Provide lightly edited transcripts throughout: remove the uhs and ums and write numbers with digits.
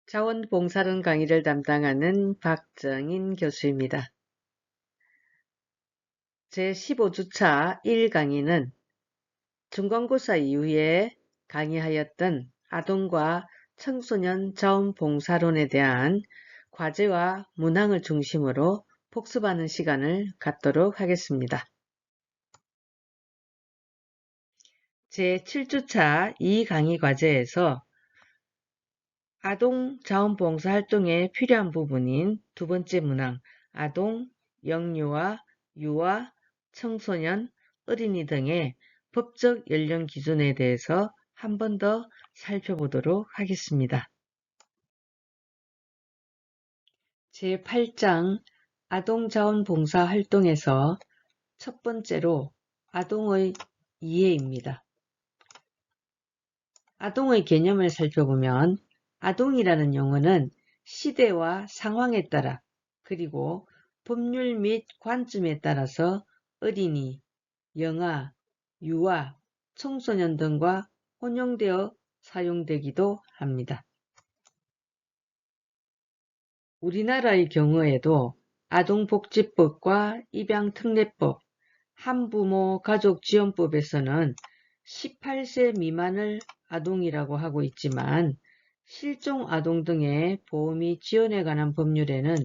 자원봉사론 강의를 담당하는 박정인 교수입니다. 제15주차 1강의는 중간고사 이후에 강의하였던 아동과 청소년 자원봉사론에 대한 과제와 문항을 중심으로 복습하는 시간을 갖도록 하겠습니다. 제7주차 2강의 과제에서 아동 자원봉사 활동에 필요한 부분인 두 번째 문항, 아동, 영유아, 유아, 청소년, 어린이 등의 법적 연령 기준에 대해서 한 번 더 살펴보도록 하겠습니다. 제8장 아동 자원봉사 활동에서 첫 번째로 아동의 이해입니다. 아동의 개념을 살펴보면 아동이라는 용어는 시대와 상황에 따라 그리고 법률 및 관점에 따라서 어린이, 영아, 유아, 청소년 등과 혼용되어 사용되기도 합니다. 우리나라의 경우에도 아동복지법과 입양특례법, 한부모 가족지원법에서는 18세 미만을 아동이라고 하고 있지만 실종 아동 등의 보호 및 지원에 관한 법률에는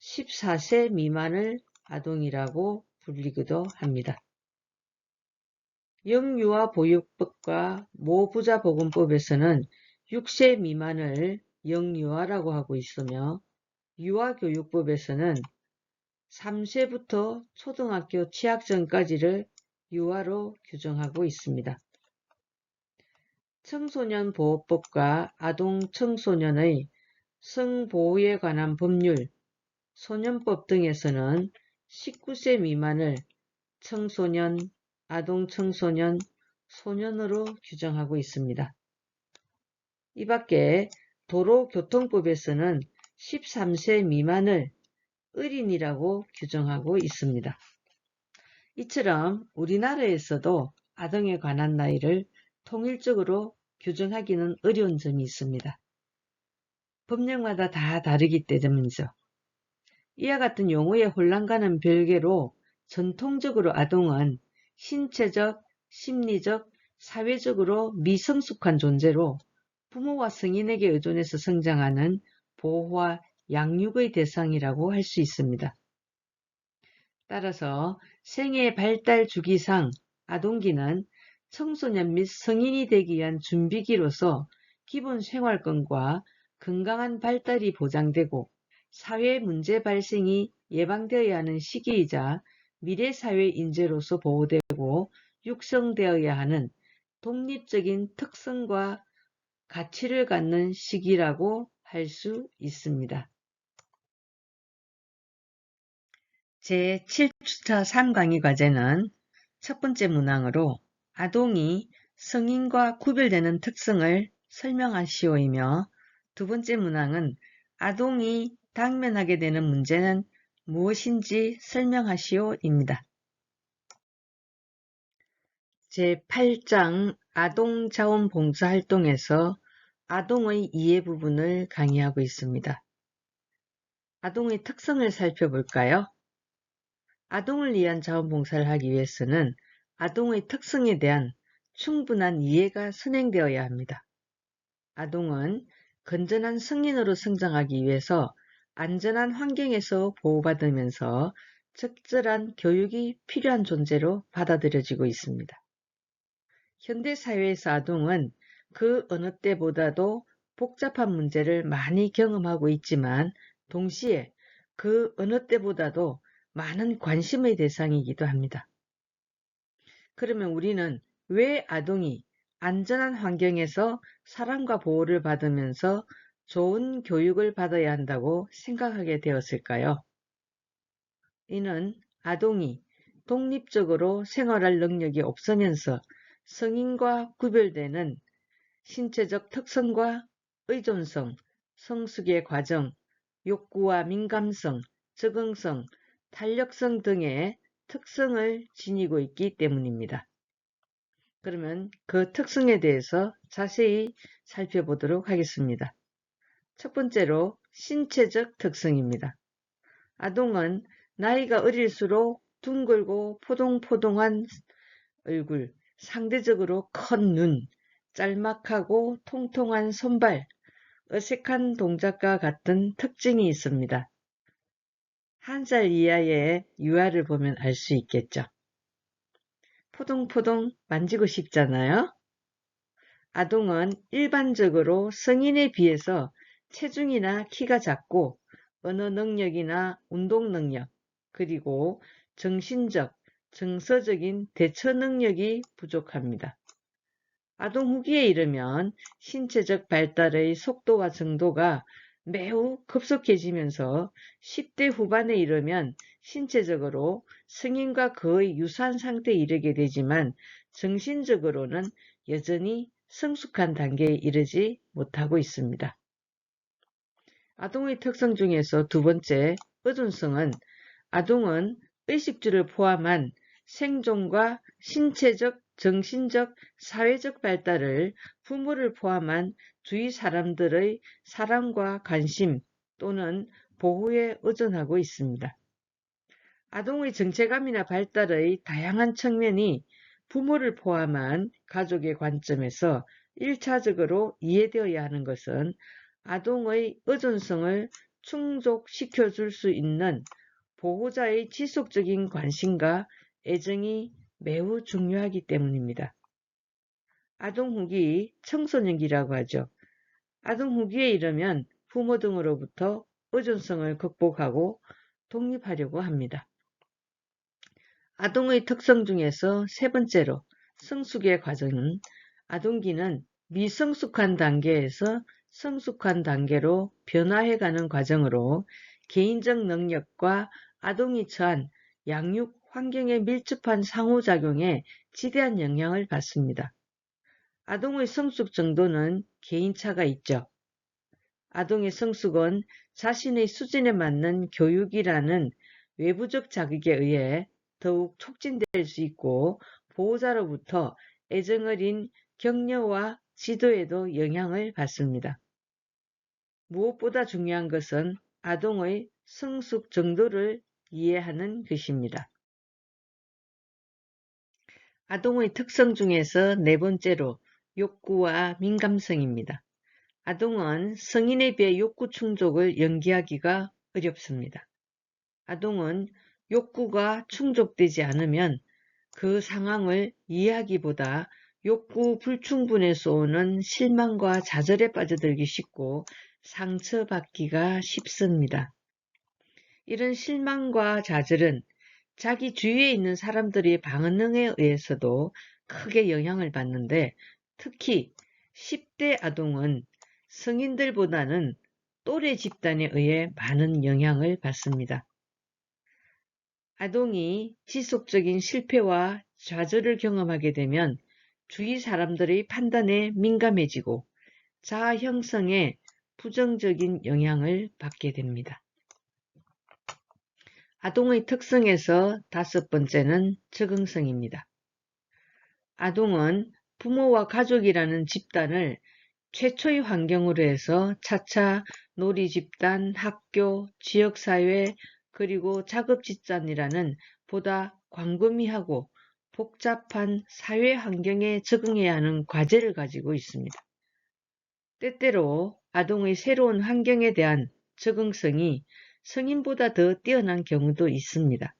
14세 미만을 아동이라고 불리기도 합니다. 영유아 보육법과 모부자보건법에서는 6세 미만을 영유아라고 하고 있으며 유아교육법에서는 3세부터 초등학교 취학 전까지를 유아로 규정하고 있습니다. 청소년보호법과 아동 청소년의 성보호에 관한 법률, 소년법 등에서는 19세 미만을 청소년, 아동 청소년, 소년으로 규정하고 있습니다. 이 밖에 도로교통법에서는 13세 미만을 어린이라고 규정하고 있습니다. 이처럼 우리나라에서도 아동에 관한 나이를 통일적으로 규정하기는 어려운 점이 있습니다. 법령마다 다 다르기 때문이죠. 이와 같은 용어의 혼란과는 별개로 전통적으로 아동은 신체적, 심리적, 사회적으로 미성숙한 존재로 부모와 성인에게 의존해서 성장하는 보호와 양육의 대상이라고 할 수 있습니다. 따라서 생애 발달 주기상 아동기는 청소년 및 성인이 되기 위한 준비기로서 기본 생활권과 건강한 발달이 보장되고 사회 문제 발생이 예방되어야 하는 시기이자 미래사회 인재로서 보호되고 육성되어야 하는 독립적인 특성과 가치를 갖는 시기라고 할 수 있습니다. 제7주차 3강의 과제는 첫 번째 문항으로 아동이 성인과 구별되는 특성을 설명하시오이며 두 번째 문항은 아동이 당면하게 되는 문제는 무엇인지 설명하시오입니다. 제8장 아동자원봉사활동에서 아동의 이해 부분을 강의하고 있습니다. 아동의 특성을 살펴볼까요? 아동을 위한 자원봉사를 하기 위해서는 아동의 특성에 대한 충분한 이해가 선행되어야 합니다. 아동은 건전한 성인으로 성장하기 위해서 안전한 환경에서 보호받으면서 적절한 교육이 필요한 존재로 받아들여지고 있습니다. 현대사회에서 아동은 그 어느 때보다도 복잡한 문제를 많이 경험하고 있지만 동시에 그 어느 때보다도 많은 관심의 대상이기도 합니다. 그러면 우리는 왜 아동이 안전한 환경에서 사랑과 보호를 받으면서 좋은 교육을 받아야 한다고 생각하게 되었을까요? 이는 아동이 독립적으로 생활할 능력이 없으면서 성인과 구별되는 신체적 특성과 의존성, 성숙의 과정, 욕구와 민감성, 적응성, 탄력성 등의 특성을 지니고 있기 때문입니다. 그러면 그 특성에 대해서 자세히 살펴보도록 하겠습니다. 첫 번째로 신체적 특성입니다. 아동은 나이가 어릴수록 둥글고 포동포동한 얼굴, 상대적으로 큰 눈, 짤막하고 통통한 손발, 어색한 동작과 같은 특징이 있습니다. 1살 이하의 유아를 보면 알 수 있겠죠. 포동포동 만지고 싶잖아요. 아동은 일반적으로 성인에 비해서 체중이나 키가 작고 언어 능력이나 운동 능력, 그리고 정신적, 정서적인 대처 능력이 부족합니다. 아동 후기에 이르면 신체적 발달의 속도와 정도가 매우 급속해지면서 10대 후반에 이르면 신체적으로 성인과 거의 유사한 상태에 이르게 되지만 정신적으로는 여전히 성숙한 단계에 이르지 못하고 있습니다. 아동의 특성 중에서 두 번째, 의존성은 아동은 의식주를 포함한 생존과 신체적, 정신적, 사회적 발달을 부모를 포함한 주위 사람들의 사랑과 관심 또는 보호에 의존하고 있습니다. 아동의 정체감이나 발달의 다양한 측면이 부모를 포함한 가족의 관점에서 1차적으로 이해되어야 하는 것은 아동의 의존성을 충족시켜 줄 수 있는 보호자의 지속적인 관심과 애정이 매우 중요하기 때문입니다. 아동 후기, 청소년기라고 하죠. 아동 후기에 이르면 부모 등으로부터 의존성을 극복하고 독립하려고 합니다. 아동의 특성 중에서 세 번째로 성숙의 과정은 아동기는 미성숙한 단계에서 성숙한 단계로 변화해가는 과정으로 개인적 능력과 아동이 처한 양육 환경의 밀접한 상호작용에 지대한 영향을 받습니다. 아동의 성숙 정도는 개인차가 있죠. 아동의 성숙은 자신의 수준에 맞는 교육이라는 외부적 자극에 의해 더욱 촉진될 수 있고 보호자로부터 애정어린 격려와 지도에도 영향을 받습니다. 무엇보다 중요한 것은 아동의 성숙 정도를 이해하는 것입니다. 아동의 특성 중에서 네 번째로 욕구와 민감성입니다. 아동은 성인에 비해 욕구 충족을 연기하기가 어렵습니다. 아동은 욕구가 충족되지 않으면 그 상황을 이해하기보다 욕구 불충분에서 오는 실망과 좌절에 빠져들기 쉽고 상처받기가 쉽습니다. 이런 실망과 좌절은 자기 주위에 있는 사람들의 반응에 의해서도 크게 영향을 받는데 특히 10대 아동은 성인들보다는 또래 집단에 의해 많은 영향을 받습니다. 아동이 지속적인 실패와 좌절을 경험하게 되면 주위 사람들의 판단에 민감해지고 자아 형성에 부정적인 영향을 받게 됩니다. 아동의 특성에서 다섯 번째는 적응성입니다. 아동은 부모와 가족이라는 집단을 최초의 환경으로 해서 차차 놀이 집단, 학교, 지역사회, 그리고 작업집단이라는 보다 광범위하고 복잡한 사회 환경에 적응해야 하는 과제를 가지고 있습니다. 때때로 아동의 새로운 환경에 대한 적응성이 성인보다 더 뛰어난 경우도 있습니다.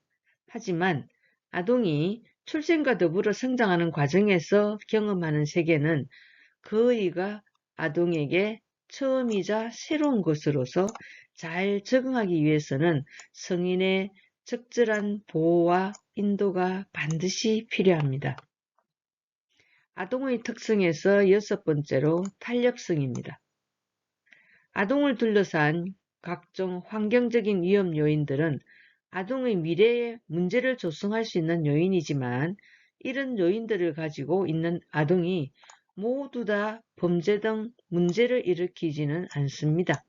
하지만 아동이 출생과 더불어 성장하는 과정에서 경험하는 세계는 그의가 아동에게 처음이자 새로운 것으로서 잘 적응하기 위해서는 성인의 적절한 보호와 인도가 반드시 필요합니다. 아동의 특성에서 여섯 번째로 탄력성입니다. 아동을 둘러싼 각종 환경적인 위험 요인들은 아동의 미래에 문제를 조성할 수 있는 요인이지만 이런 요인들을 가지고 있는 아동이 모두 다 범죄 등 문제를 일으키지는 않습니다.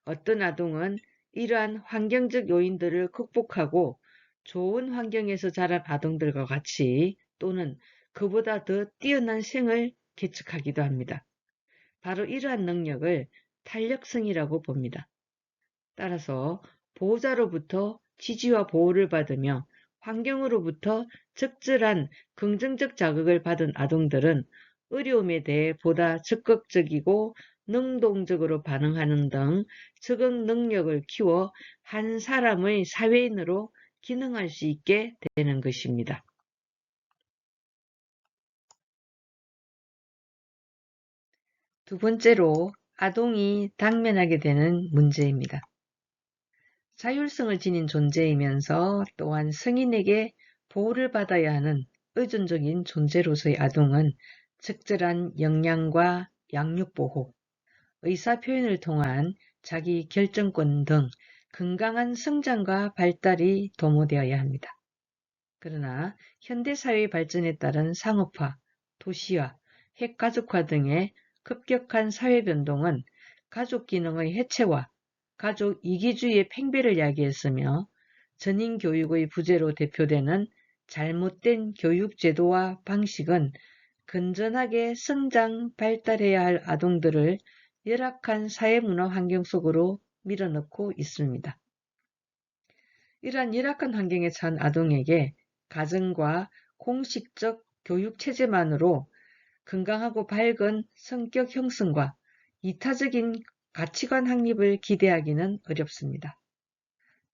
어떤 아동은 이러한 환경적 요인들을 극복하고 좋은 환경에서 자란 아동들과 같이 또는 그보다 더 뛰어난 생을 개척하기도 합니다. 바로 이러한 능력을 탄력성이라고 봅니다. 따라서 보호자로부터 지지와 보호를 받으며 환경으로부터 적절한 긍정적 자극을 받은 아동들은 어려움에 대해 보다 적극적이고 능동적으로 반응하는 등 적응 능력을 키워 한 사람의 사회인으로 기능할 수 있게 되는 것입니다. 두 번째로 아동이 당면하게 되는 문제입니다. 자율성을 지닌 존재이면서 또한 성인에게 보호를 받아야 하는 의존적인 존재로서의 아동은 적절한 영양과 양육보호, 의사표현을 통한 자기 결정권 등 건강한 성장과 발달이 도모되어야 합니다. 그러나 현대사회의 발전에 따른 상업화, 도시화, 핵가족화 등의 급격한 사회변동은 가족 기능의 해체와 가족 이기주의의 팽배를 야기했으며 전인교육의 부재로 대표되는 잘못된 교육제도와 방식은 건전하게 성장, 발달해야 할 아동들을 열악한 사회문화 환경 속으로 밀어넣고 있습니다. 이러한 열악한 환경에 처한 아동에게 가정과 공식적 교육체제만으로 건강하고 밝은 성격 형성과 이타적인 가치관 확립을 기대하기는 어렵습니다.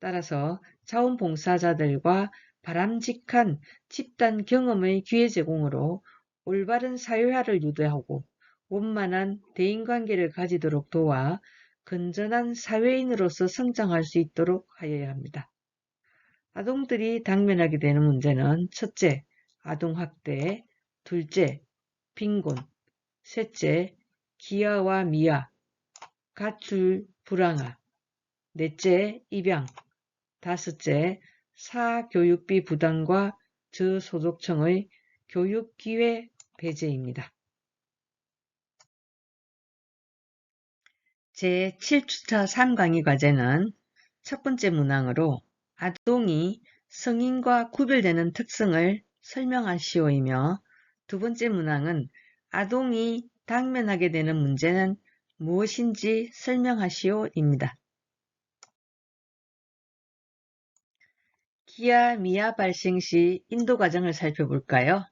따라서 자원봉사자들과 바람직한 집단 경험의 기회 제공으로 올바른 사회화를 유도하고 원만한 대인관계를 가지도록 도와 건전한 사회인으로서 성장할 수 있도록 하여야 합니다. 아동들이 당면하게 되는 문제는 첫째, 아동학대, 둘째, 빈곤, 셋째, 기아와 미아, 가출, 불황아, 넷째, 입양, 다섯째, 사교육비 부담과 저소득층의 교육기회 배제입니다. 제7주차 3강의 과제는 첫 번째 문항으로 아동이 성인과 구별되는 특성을 설명하시오이며 두 번째 문항은 아동이 당면하게 되는 문제는 무엇인지 설명하시오입니다. 기아 미아 발생 시 인도 과정을 살펴볼까요?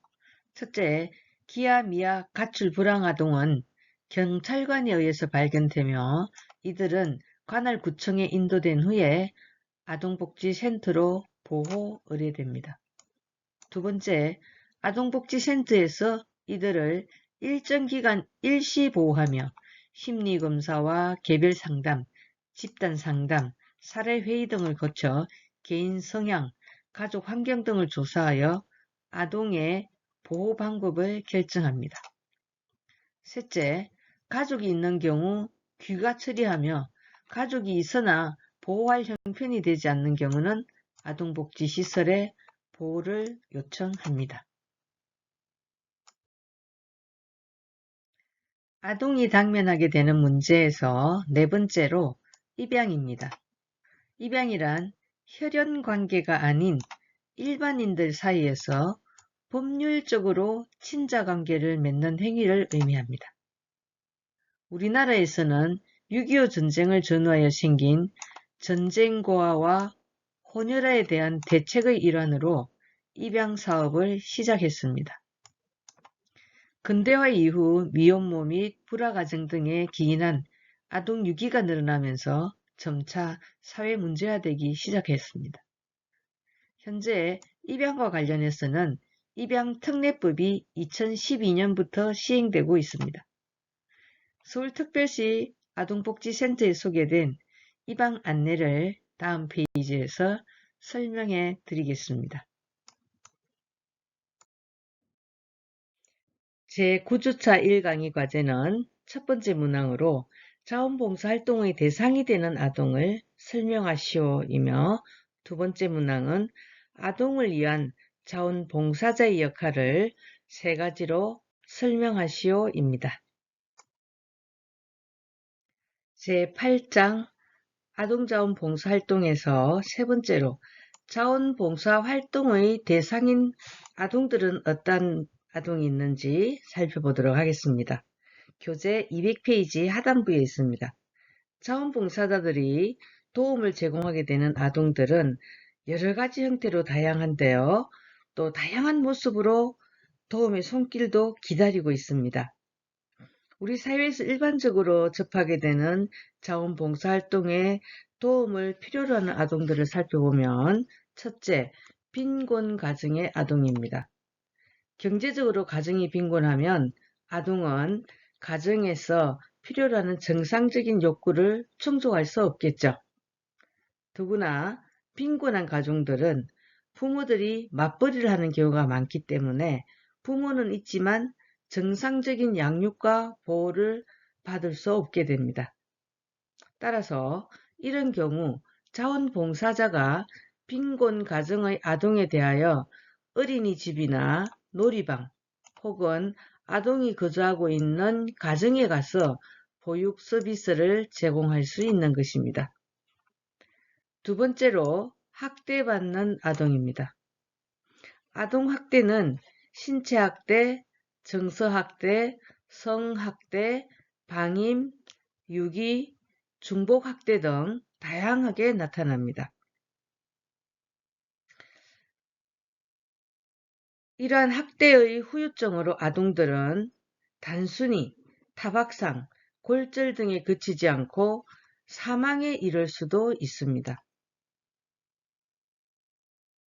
첫째, 기아 미아 가출 불황 아동은 경찰관에 의해서 발견되며 이들은 관할구청에 인도된 후에 아동복지센터로 보호 의뢰됩니다. 두 번째, 아동복지센터에서 이들을 일정 기간 일시 보호하며 심리검사와 개별상담, 집단상담, 사례회의 등을 거쳐 개인 성향, 가족 환경 등을 조사하여 아동의 보호 방법을 결정합니다. 셋째, 가족이 있는 경우 귀가 처리하며 가족이 있으나 보호할 형편이 되지 않는 경우는 아동복지시설에 보호를 요청합니다. 아동이 당면하게 되는 문제에서 네 번째로 입양입니다. 입양이란 혈연 관계가 아닌 일반인들 사이에서 법률적으로 친자 관계를 맺는 행위를 의미합니다. 우리나라에서는 6.25 전쟁을 전후하여 생긴 전쟁고아와 혼혈아에 대한 대책의 일환으로 입양 사업을 시작했습니다. 근대화 이후 미혼모 및 불화가정 등에 기인한 아동 유기가 늘어나면서 점차 사회 문제화되기 시작했습니다. 현재 입양과 관련해서는 입양특례법이 2012년부터 시행되고 있습니다. 서울특별시 아동복지센터에 소개된 입양 안내를 다음 페이지에서 설명해 드리겠습니다. 제9주차 1강의 과제는 첫 번째 문항으로 자원봉사활동의 대상이 되는 아동을 설명하시오이며 두 번째 문항은 아동을 위한 자원봉사자의 역할을 세 가지로 설명하시오입니다. 제8장 아동자원봉사활동에서 세 번째로 자원봉사활동의 대상인 아동들은 어떤 아동이 있는지 살펴보도록 하겠습니다. 교재 200페이지 하단부에 있습니다. 자원봉사자들이 도움을 제공하게 되는 아동들은 여러 가지 형태로 다양한데요. 또 다양한 모습으로 도움의 손길도 기다리고 있습니다. 우리 사회에서 일반적으로 접하게 되는 자원봉사활동에 도움을 필요로 하는 아동들을 살펴보면 첫째, 빈곤 가정의 아동입니다. 경제적으로 가정이 빈곤하면 아동은 가정에서 필요로 하는 정상적인 욕구를 충족할 수 없겠죠. 더구나 빈곤한 가정들은 부모들이 맞벌이를 하는 경우가 많기 때문에 부모는 있지만 정상적인 양육과 보호를 받을 수 없게 됩니다. 따라서 이런 경우 자원봉사자가 빈곤 가정의 아동에 대하여 어린이집이나 놀이방 혹은 아동이 거주하고 있는 가정에 가서 보육 서비스를 제공할 수 있는 것입니다. 두 번째로 학대받는 아동입니다. 아동학대는 신체학대, 정서학대, 성학대, 방임, 유기, 중복학대 등 다양하게 나타납니다. 이러한 학대의 후유증으로 아동들은 단순히 타박상, 골절 등에 그치지 않고 사망에 이를 수도 있습니다.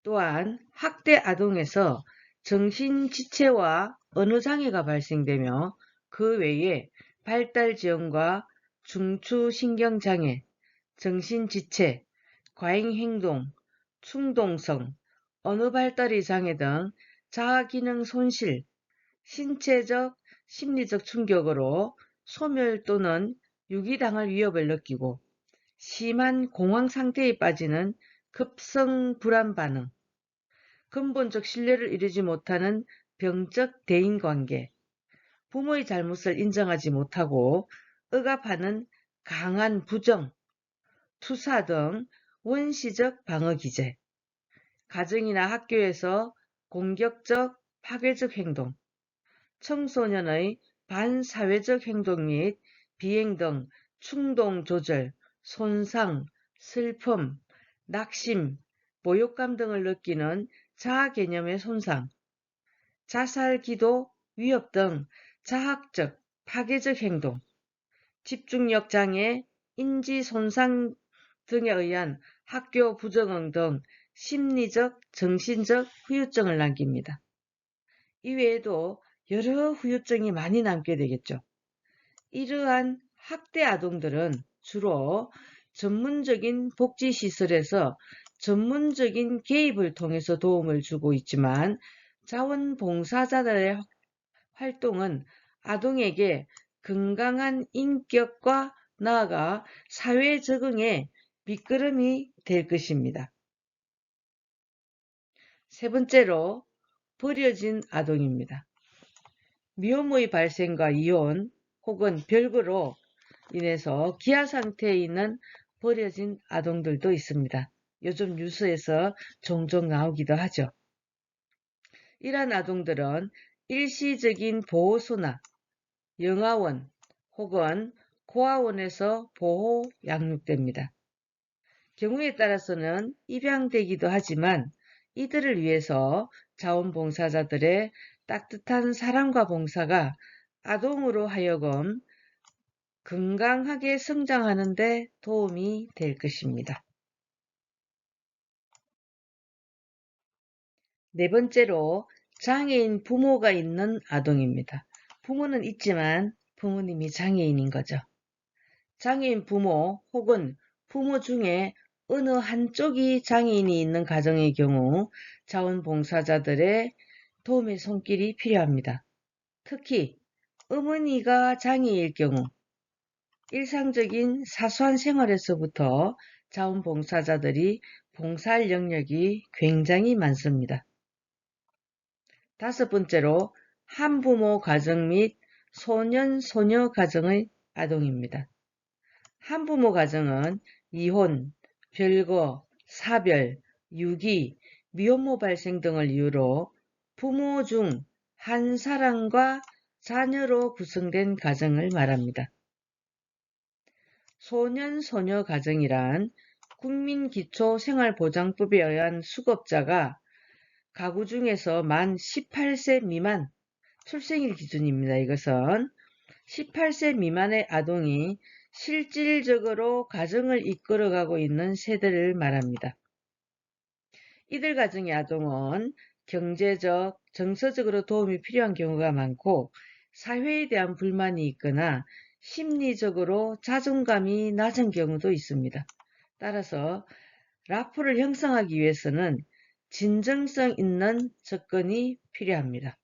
또한 학대 아동에서 정신지체와 언어장애가 발생되며 그 외에 발달지연과 중추신경장애, 정신지체, 과잉행동, 충동성, 언어발달의 장애 등 자아기능 손실, 신체적, 심리적 충격으로 소멸 또는 유기당할 위협을 느끼고 심한 공황 상태에 빠지는 급성 불안 반응, 근본적 신뢰를 이루지 못하는 병적 대인관계, 부모의 잘못을 인정하지 못하고 억압하는 강한 부정, 투사 등 원시적 방어 기제, 가정이나 학교에서 공격적, 파괴적 행동, 청소년의 반사회적 행동 및 비행 등 충동 조절, 손상, 슬픔, 낙심, 모욕감 등을 느끼는 자아 개념의 손상, 자살 기도, 위협 등 자학적, 파괴적 행동, 집중력 장애, 인지 손상 등에 의한 학교 부적응 등 심리적, 정신적 후유증을 남깁니다. 이외에도 여러 후유증이 많이 남게 되겠죠. 이러한 학대 아동들은 주로 전문적인 복지시설에서 전문적인 개입을 통해서 도움을 주고 있지만 자원봉사자들의 활동은 아동에게 건강한 인격과 나아가 사회 적응에 밑거름이 될 것입니다. 세 번째로 버려진 아동입니다. 미혼모의 발생과 이혼 혹은 별거로 인해서 기아 상태에 있는 버려진 아동들도 있습니다. 요즘 뉴스에서 종종 나오기도 하죠. 이러한 아동들은 일시적인 보호소나 영아원 혹은 고아원에서 보호 양육됩니다. 경우에 따라서는 입양되기도 하지만 이들을 위해서 자원봉사자들의 따뜻한 사랑과 봉사가 아동으로 하여금 건강하게 성장하는 데 도움이 될 것입니다. 네 번째로 장애인 부모가 있는 아동입니다. 부모는 있지만 부모님이 장애인인 거죠. 장애인 부모 혹은 부모 중에 어느 한쪽이 장애인이 있는 가정의 경우 자원봉사자들의 도움의 손길이 필요합니다. 특히 어머니가 장애일 경우 일상적인 사소한 생활에서부터 자원봉사자들이 봉사할 영역이 굉장히 많습니다. 다섯 번째로 한부모 가정 및 소년, 소녀 가정의 아동입니다. 한부모 가정은 이혼, 별거, 사별, 유기, 미혼모 발생 등을 이유로 부모 중 한 사람과 자녀로 구성된 가정을 말합니다. 소년, 소녀 가정이란 국민기초생활보장법에 의한 수급자가 가구 중에서 만 18세 미만 출생일 기준입니다. 이것은 18세 미만의 아동이 실질적으로 가정을 이끌어가고 있는 세대를 말합니다. 이들 가정의 아동은 경제적, 정서적으로 도움이 필요한 경우가 많고 사회에 대한 불만이 있거나 심리적으로 자존감이 낮은 경우도 있습니다. 따라서 라포를 형성하기 위해서는 진정성 있는 접근이 필요합니다.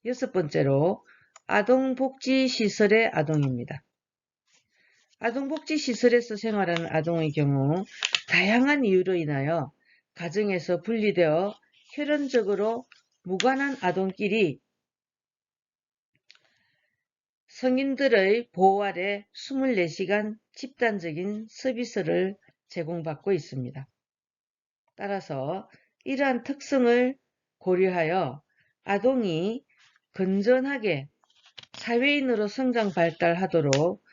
여섯 번째로 아동복지시설의 아동입니다. 아동복지시설에서 생활하는 아동의 경우 다양한 이유로 인하여 가정에서 분리되어 혈연적으로 무관한 아동끼리 성인들의 보호 아래 24시간 집단적인 서비스를 제공받고 있습니다. 따라서 이러한 특성을 고려하여 아동이 건전하게 사회인으로 성장 발달하도록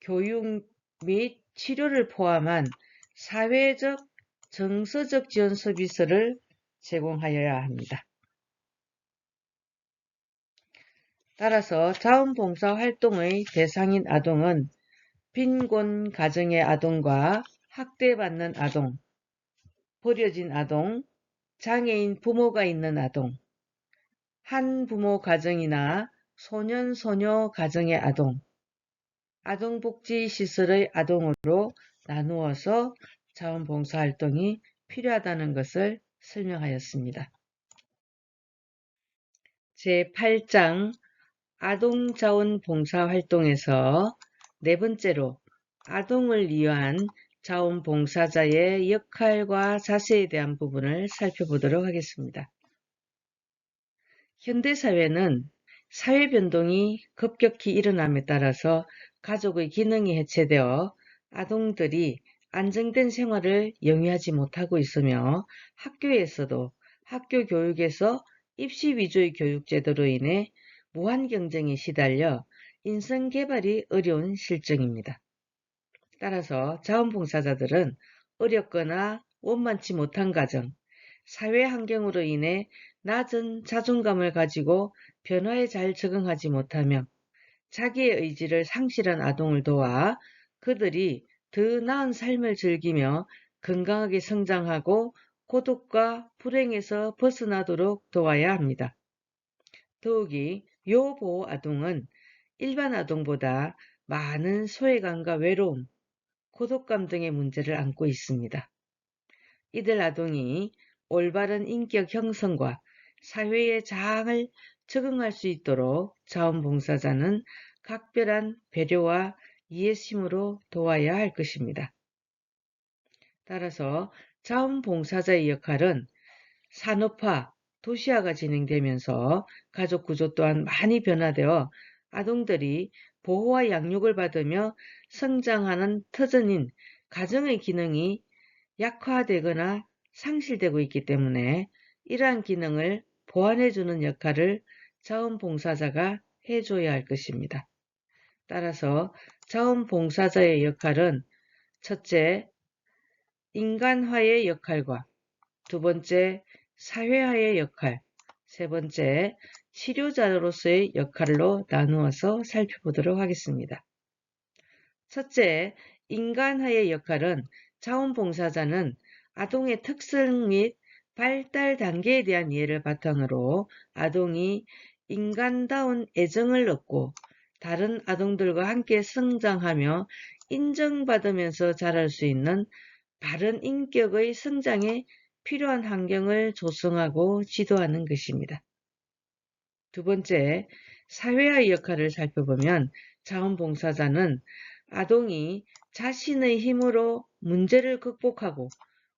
교육 및 치료를 포함한 사회적, 정서적 지원 서비스를 제공하여야 합니다. 따라서 자원봉사 활동의 대상인 아동은 빈곤 가정의 아동과 학대받는 아동, 버려진 아동, 장애인 부모가 있는 아동, 한부모 가정이나 소년, 소녀 가정의 아동, 아동복지시설의 아동으로 나누어서 자원봉사활동이 필요하다는 것을 설명하였습니다. 제8장 아동자원봉사활동에서 네 번째로 아동을 위한 자원봉사자의 역할과 자세에 대한 부분을 살펴보도록 하겠습니다. 현대사회는 사회변동이 급격히 일어남에 따라서 가족의 기능이 해체되어 아동들이 안정된 생활을 영위하지 못하고 있으며 학교에서도 학교 교육에서 입시 위주의 교육제도로 인해 무한 경쟁에 시달려 인성개발이 어려운 실정입니다. 따라서 자원봉사자들은 어렵거나 원만치 못한 가정, 사회 환경으로 인해 낮은 자존감을 가지고 변화에 잘 적응하지 못하며 자기의 의지를 상실한 아동을 도와 그들이 더 나은 삶을 즐기며 건강하게 성장하고 고독과 불행에서 벗어나도록 도와야 합니다. 더욱이 요보호 아동은 일반 아동보다 많은 소외감과 외로움, 고독감 등의 문제를 안고 있습니다. 이들 아동이 올바른 인격 형성과 사회에 잘 적응할 수 있도록 자원봉사자는 각별한 배려와 이해심으로 도와야 할 것입니다. 따라서 자원봉사자의 역할은 산업화, 도시화가 진행되면서 가족 구조 또한 많이 변화되어 아동들이 보호와 양육을 받으며 성장하는 터전인 가정의 기능이 약화되거나 상실되고 있기 때문에 이러한 기능을 보완해주는 역할을 자원봉사자가 해줘야 할 것입니다. 따라서 자원봉사자의 역할은 첫째, 인간화의 역할과 두 번째, 사회화의 역할, 세 번째, 치료자로서의 역할로 나누어서 살펴보도록 하겠습니다. 첫째, 인간화의 역할은 자원봉사자는 아동의 특성 및 발달 단계에 대한 이해를 바탕으로 아동이 인간다운 애정을 얻고 다른 아동들과 함께 성장하며 인정받으면서 자랄 수 있는 바른 인격의 성장에 필요한 환경을 조성하고 지도하는 것입니다. 두 번째, 사회화의 역할을 살펴보면 자원봉사자는 아동이 자신의 힘으로 문제를 극복하고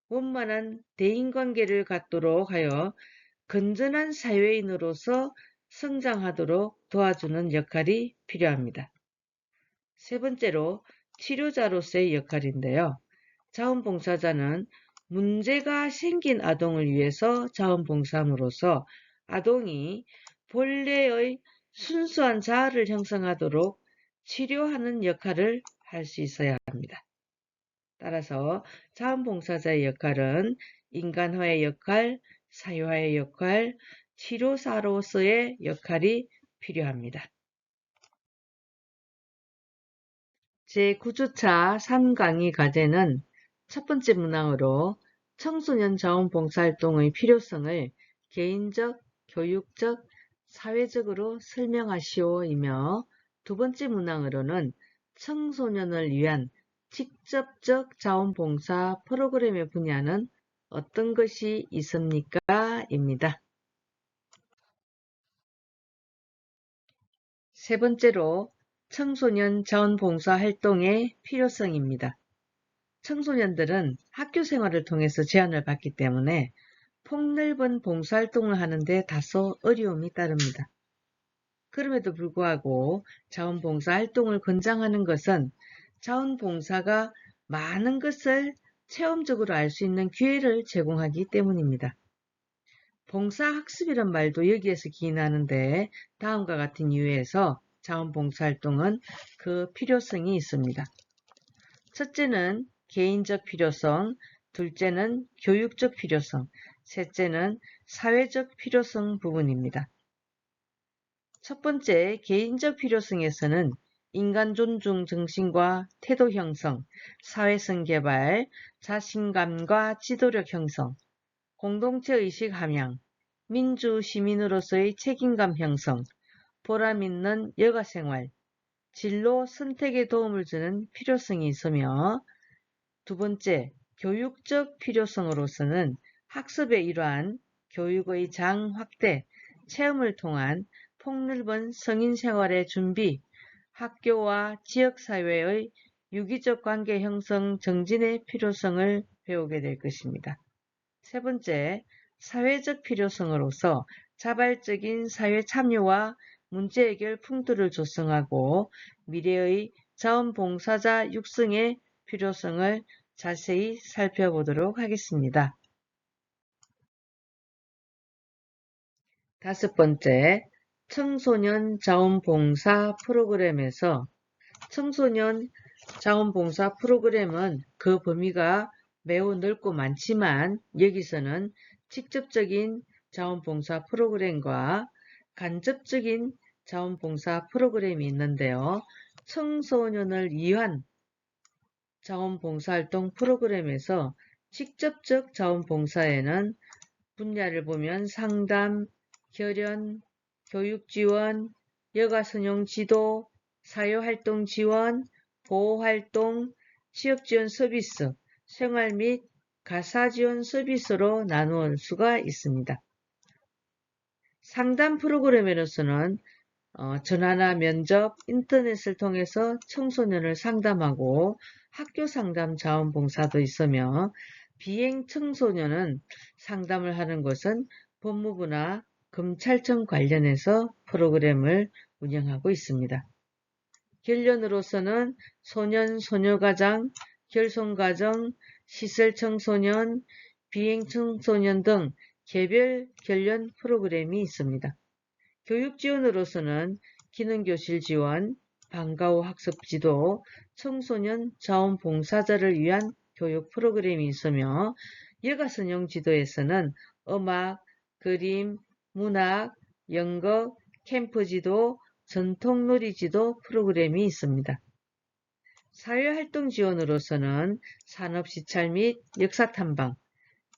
원만한 대인관계를 갖도록 하여 건전한 사회인으로서 성장하도록 도와주는 역할이 필요합니다. 세 번째로 치료자로서의 역할인데요. 자원봉사자는 문제가 생긴 아동을 위해서 자원봉사함으로써 아동이 본래의 순수한 자아를 형성하도록 치료하는 역할을 할 수 있어야 합니다. 따라서 자원봉사자의 역할은 인간화의 역할, 사회화의 역할, 치료사로서의 역할이 필요합니다. 제9주차 3강의 과제는 첫 번째 문항으로 청소년 자원봉사활동의 필요성을 개인적, 교육적, 사회적으로 설명하시오이며 두 번째 문항으로는 청소년을 위한 직접적 자원봉사 프로그램의 분야는 어떤 것이 있습니까? 입니다. 세 번째로 청소년 자원봉사 활동의 필요성입니다. 청소년들은 학교 생활을 통해서 제한을 받기 때문에 폭넓은 봉사활동을 하는데 다소 어려움이 따릅니다. 그럼에도 불구하고 자원봉사활동을 권장하는 것은 자원봉사가 많은 것을 체험적으로 알 수 있는 기회를 제공하기 때문입니다. 봉사학습이란 말도 여기에서 기인하는데 다음과 같은 이유에서 자원봉사활동은 그 필요성이 있습니다. 첫째는 개인적 필요성, 둘째는 교육적 필요성, 셋째는 사회적 필요성 부분입니다. 첫 번째, 개인적 필요성에서는 인간 존중 정신과 태도 형성, 사회성 개발, 자신감과 지도력 형성, 공동체 의식 함양, 민주 시민으로서의 책임감 형성, 보람 있는 여가생활, 진로 선택에 도움을 주는 필요성이 있으며 두 번째, 교육적 필요성으로서는 학습의 일환, 교육의 장 확대, 체험을 통한 폭넓은 성인생활의 준비, 학교와 지역사회의 유기적 관계 형성 정진의 필요성을 배우게 될 것입니다. 세 번째, 사회적 필요성으로서 자발적인 사회 참여와 문제 해결 풍토를 조성하고 미래의 자원봉사자 육성의 필요성을 자세히 살펴보도록 하겠습니다. 다섯 번째, 청소년 자원봉사 프로그램에서 청소년 자원봉사 프로그램은 그 범위가 매우 넓고 많지만 여기서는 직접적인 자원봉사 프로그램과 간접적인 자원봉사 프로그램이 있는데요. 청소년을 위한 자원봉사활동 프로그램에서 직접적 자원봉사에는 분야를 보면 상담, 결연, 교육지원, 여가선용 지도, 사회활동 지원, 보호활동, 취업지원 서비스, 생활 및 가사지원 서비스로 나누을 수가 있습니다. 상담 프로그램으로서는 전화나 면접, 인터넷을 통해서 청소년을 상담하고 학교 상담 자원봉사도 있으며 비행 청소년은 상담을 하는 것은 법무부나 검찰청 관련해서 프로그램을 운영하고 있습니다. 결련으로서는 소년, 소녀가장, 결손가정, 시설청소년, 비행청소년 등 개별 결련 프로그램이 있습니다. 교육지원으로서는 기능교실 지원, 방과후 학습지도, 청소년 자원봉사자를 위한 교육 프로그램이 있으며 여가선용 지도에서는 음악, 그림, 문학, 연극, 캠프지도, 전통놀이지도 프로그램이 있습니다. 사회활동 지원으로서는 산업시찰 및 역사탐방,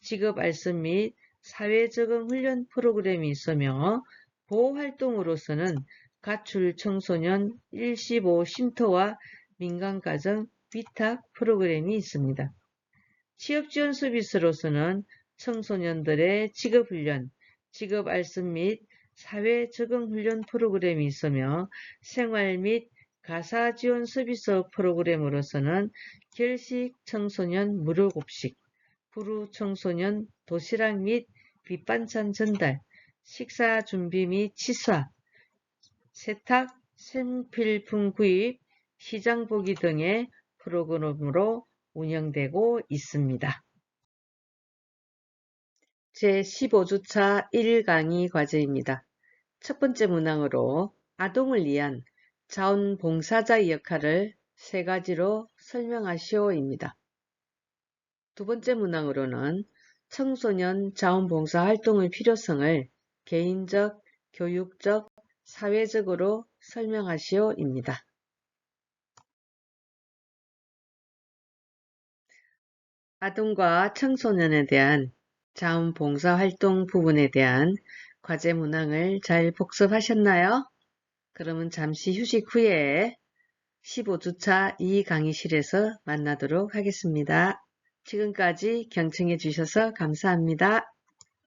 직업알선 및 사회적응훈련 프로그램이 있으며 보호활동으로서는 가출 청소년 115 쉼터와 민간가정 위탁 프로그램이 있습니다. 취업지원 서비스로서는 청소년들의 직업훈련, 직업알선 및 사회적응훈련 프로그램이 있으며 생활 및 가사지원 서비스 프로그램으로서는 결식 청소년 무료급식, 불우 청소년 도시락 및 밑반찬 전달, 식사 준비 및 치사, 세탁, 생필품 구입, 시장 보기 등의 프로그램으로 운영되고 있습니다. 제15주차 1강의 과제입니다. 첫 번째 문항으로 아동을 위한 자원봉사자의 역할을 세 가지로 설명하시오입니다. 두 번째 문항으로는 청소년 자원봉사 활동의 필요성을 개인적, 교육적, 사회적으로 설명하시오입니다. 아동과 청소년에 대한 자원봉사 활동 부분에 대한 과제 문항을 잘 복습하셨나요? 그러면 잠시 휴식 후에 15주차 이 강의실에서 만나도록 하겠습니다. 지금까지 경청해 주셔서 감사합니다.